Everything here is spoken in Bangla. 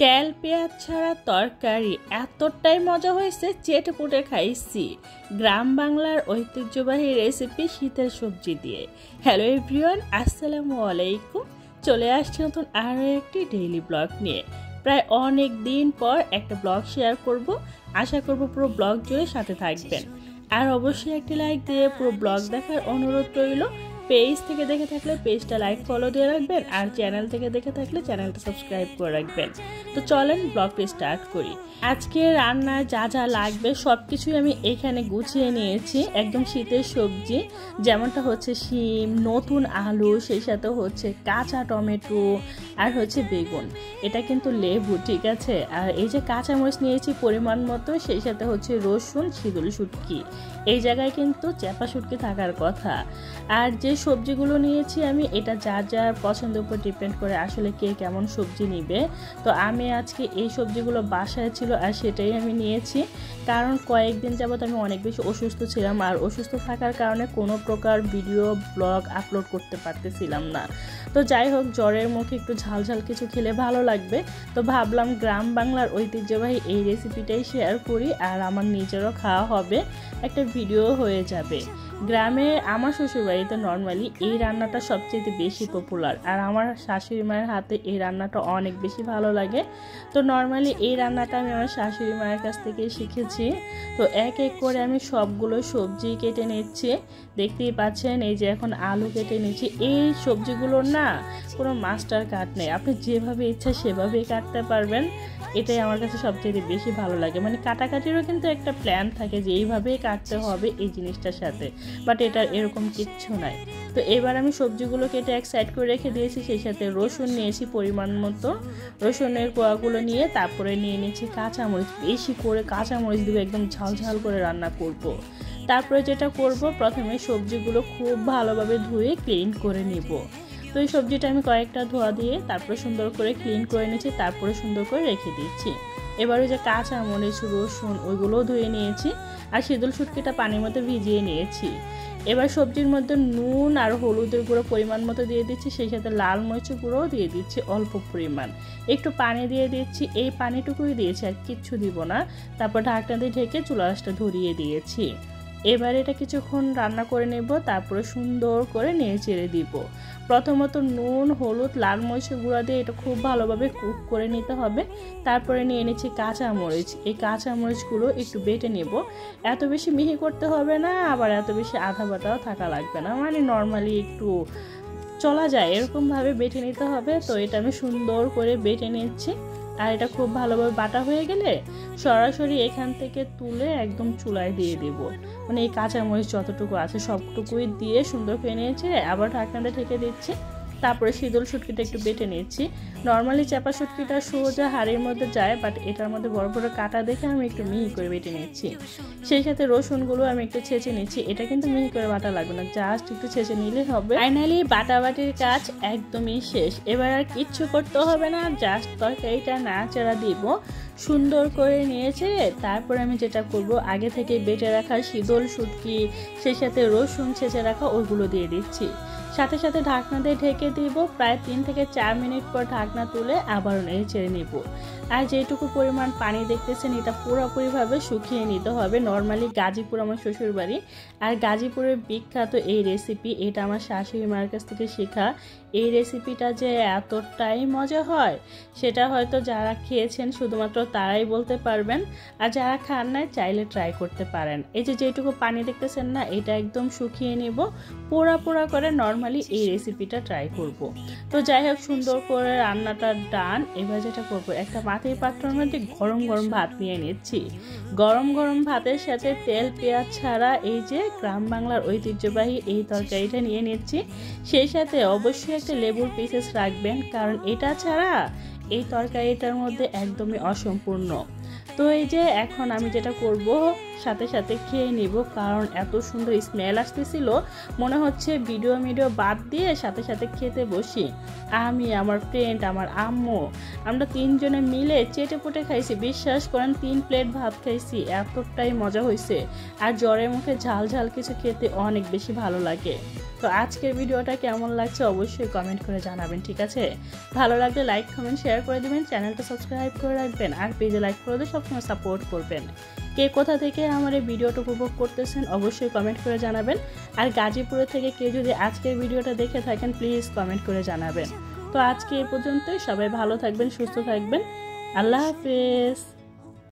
তেল পেঁয়াজ ছাড়া তরকারি এতটাই মজা হয়েছে, চেটেপুটে খাইছি। গ্রাম বাংলার ঐতিহ্যবাহী রেসিপি শীতের সবজি দিয়ে। হ্যালো এভরিওয়ান, আসসালামু আলাইকুম। চলে আসছি নতুন আরও একটি ডেইলি ব্লগ নিয়ে। প্রায় অনেক দিন পর একটা ব্লগ শেয়ার করব। আশা করব পুরো ব্লগ জুড়ে সাথে থাকবেন। আর অবশ্যই একটি লাইক দিয়ে পুরো ব্লগ দেখার অনুরোধ রইল। পেজ থেকে দেখে থাকলে পেজটা লাইক ফলো দিয়ে রাখবেন, আর চ্যানেল থেকে দেখে থাকলে চ্যানেলটা সাবস্ক্রাইব করে রাখবেন। তো চলেন ব্লগটা স্টার্ট করি। আজকে রান্নার যা যা লাগবে সব কিছুই আমি এখানে গুছিয়ে নিয়েছি। একদম শীতের সবজি, যেমনটা হচ্ছে শিম, নতুন আলু, সেই সাথে হচ্ছে কাঁচা টমেটো আর হচ্ছে বেগুন। এটা কিন্তু লেবু, ঠিক আছে। আর এই যে কাঁচামরিচ নিয়েছি পরিমাণ মতো, সেই সাথে হচ্ছে রসুন, শীতল শুটকি। এই জায়গায় কিন্তু চেপা শুটকি থাকার কথা। আর যে সবজিগুলো নিয়েছি আমি, এটা যার যার পছন্দের উপর ডিপেন্ড করে আসলে কে কেমন সবজি নিবে। তো আমি আজকে এই সবজিগুলো বাসায় ছিল আর সেটাই আমি নিয়েছি, কারণ কয়েকদিন যাবত আমি অনেক বেশি অসুস্থ ছিলাম। আর অসুস্থ থাকার কারণে কোনো প্রকার ভিডিও ব্লগ আপলোড করতে পারতেছিলাম না। তো যাই হোক, জ্বরের মুখে একটু ঝালঝাল কিছু খেলে ভালো লাগবে। তো ভাবলাম গ্রাম বাংলার ঐতিহ্যবাহী এই রেসিপিটাই শেয়ার করি, আর আমার নিজেরও খাওয়া হবে, একটা ভিডিও হয়ে যাবে। গ্রামে আমার শ্বশুরবাড়িতে নর্মালি এই রান্নাটা সবচেয়ে বেশি পপুলার, আর আমার শাশুড়ি মায়ের হাতে এই রান্নাটা অনেক বেশি ভালো লাগে। তো নর্মালি এই রান্নাটা আমি আমার শাশুড়ি মায়ের কাছ থেকে শিখেছি। তো এক এক করে আমি সবগুলো সবজি কেটে নিচ্ছি। দেখতেই পাচ্ছেন, এই যে এখন আলু কেটে নিচ্ছি। এই সবজিগুলোর না কোনো মাস্টার কাট নেই, আপনি যেভাবে ইচ্ছা সেভাবেই কাটতে পারবেন। এটাই আমার কাছে সবচেয়ে বেশি ভালো লাগে। মানে কাটাকাটিরও কিন্তু একটা প্ল্যান থাকে যে এইভাবেই কাটতে হবে এই জিনিসটার সাথে, বাট এটার এরকম কিচ্ছু নাই। তো এবার আমি সবজিগুলো কেটে এক সাইড করে রেখে দিয়েছি। সেই সাথে রসুন নিয়েছি পরিমাণ মতো, রসুনের কোয়াগুলো নিয়ে তারপরে নিয়ে নিয়েছি কাঁচামরিচ। বেশি করে কাঁচামরিচ দিয়ে একদম ঝাল করে রান্না করব। তারপরে যেটা করব, প্রথমে সবজিগুলো খুব ভালোভাবে ধুয়ে ক্লিন করে নিব। তো এই সবজিটা আমি কয়েকটা ধোয়া দিয়ে তারপরে সুন্দর করে ক্লিন করে নিয়েছি, তারপরে সুন্দর করে রেখে দিচ্ছি। এবারে যে কাঁচা মরিচ, রসুন ওইগুলোও ধুয়ে নিয়েছি, আর শীতল শুটকিটা পানির মধ্যে ভিজিয়ে নিয়েছি। এবার সবজির মধ্যে নুন আর হলুদের গুঁড়ো পরিমাণ মতো দিয়ে দিচ্ছি, সেই সাথে লাল মরিচের গুঁড়োও দিয়ে দিচ্ছি অল্প পরিমাণ। একটু পানি দিয়ে দিচ্ছি, এই পানিটুকুই দিয়েছি, আর কিচ্ছু দিব না। তারপর ঢাকনা দিয়ে ঢেকে চুলা আঁচটা ধরিয়ে দিয়েছি। এবার এটা কিছুক্ষণ রান্না করে নেব, তারপরে সুন্দর করে নেড়ে চেড়ে দিব। প্রথমত নুন, হলুদ, লাল মরিচের গুঁড়া দিয়ে এটা খুব ভালোভাবে কুক করে নিতে হবে। তারপরে নিয়ে নিচ্ছি কাঁচামরিচ। এই কাঁচামরিচগুলো একটু বেটে নেব। এত বেশি মিহি করতে হবে না, আবার এত বেশি আধা বাটাও থাকা লাগবে না, মানে নর্মালি একটু চলা যায় এরকমভাবে বেটে নিতে হবে। তো এটা আমি সুন্দর করে বেটে নিচ্ছি। আর এটা খুব ভালোভাবে বাটা হয়ে গেলে সরাসরি এখান থেকে তুলে একদম চুলায় দিয়ে দেব। মানে এই কাঁচামরিচ যতটুকু আছে সবটুকুই দিয়ে সুন্দর করে নিয়েছি, আবার ঢাকনাটা ঢেকে দিচ্ছি। তারপরে শীতল শুটকিটা একটু বেটে নিচ্ছি। নর্মালি চাপা শুটকিটা সোজা হাড়ির মধ্যে যায়, বাট এটার মধ্যে বড় বড় কাটা দেখে আমি একটু মিহি করে বেটে নিচ্ছি। সেই সাথে রসুনগুলো আমি একটু ছেঁচে নিচ্ছি। এটা কিন্তু মিহি করে বাটা লাগবে না, জাস্ট একটু ছেঁচে নিলে হবে। ফাইনালি বাটাবাটির কাজ একদমই শেষ। এবার আর কিচ্ছু করতে হবে না, জাস্ট তরকারিটা নাড়াচাড়া দিব। সুন্দর করে নিয়েছে। তারপরে আমি যেটা করব, আগে থেকে বেটে রাখা শীতল শুটকি, সেই সাথে রসুন ছেঁচে রাখা ওইগুলো দিয়ে দিচ্ছি। সাথে সাথে ঢাকনা দিয়ে ঢেকে দিব। প্রায় 3 থেকে 4 মিনিট পর ঢাকনা তুলে আবার নেড়ে চেড়ে নিব। আর যেটুকু পরিমাণ পানি দেখতেছেন, এটা পুরোপুরিভাবে শুকিয়ে নিতে হবে। নর্মালি গাজীপুর আমার শ্বশুর বাড়ি, আর গাজীপুরের বিখ্যাত এই রেসিপি, এটা আমার শাশুড়ি মায়ের কাছ থেকে শেখা। এই রেসিপিটা যে এতটাই মজা হয়, সেটা হয়তো যারা খেয়েছেন শুধুমাত্র তারাই বলতে পারবেন, আর যারা খান নাই চাইলে ট্রাই করতে পারেন। এই যে যেটুকু পানি দেখতেছেন না, এটা একদম শুকিয়ে নিব। পোড়া পোড়া করে নর্মালি এই রেসিপিটা ট্রাই করব। তো যাই হোক, সুন্দর করে রান্নাটা ডান। এবার যেটা করব, একটা মাটির পাত্রের মধ্যে গরম গরম ভাত নিয়ে নিচ্ছি। গরম গরম ভাতের সাথে তেল পেঁয়াজ ছাড়া এই যে গ্রাম বাংলার ঐতিহ্যবাহী এই তরকারিটা নিয়ে নিচ্ছি। সেই সাথে অবশ্যই একটা লেবুর পিসেস রাখবেন, কারণ এটা ছাড়া এই তরকারিটার মধ্যে একদমই অসম্পূর্ণ। তো এই যে এখন আমি যেটা করব, সাথে সাথে খেয়ে নিব, কারণ এত সুন্দর স্মেল আসতেছিল মনে হচ্ছে ভিডিও বাদ দিয়ে সাথে সাথে খেতে বসি। আমি, আমার ফ্রেন্ড, আমার আম্মু, আমরা 3 জনে মিলে চেটে পুটে খাইছি। বিশ্বাস করেন 3 প্লেট ভাত খাইছি, এতটাই মজা হয়েছে। আর জ্বরের মুখে ঝাল ঝাল কিছু খেতে অনেক বেশি ভালো লাগে। তো আজকের ভিডিওটা কেমন লাগছে অবশ্যই কমেন্ট করে জানাবেন, ঠিক আছে? ভালো লাগলে লাইক কমেন্ট শেয়ার করে দেবেন, চ্যানেলটা সাবস্ক্রাইব করে রাখবেন, আর পেজে লাইক করে দিয়ে সবসময় সাপোর্ট করবেন। কে কোথা থেকে আমার এই ভিডিওটা উপভোগ করতেছেন অবশ্যই কমেন্ট করে জানাবেন। আর গাজীপুরে থেকে কেউ যদি আজকের ভিডিওটা দেখে থাকেন প্লিজ কমেন্ট করে জানাবেন। তো আজকে এ পর্যন্তই, সবাই ভালো থাকবেন, সুস্থ থাকবেন, আল্লাহ হাফেজ।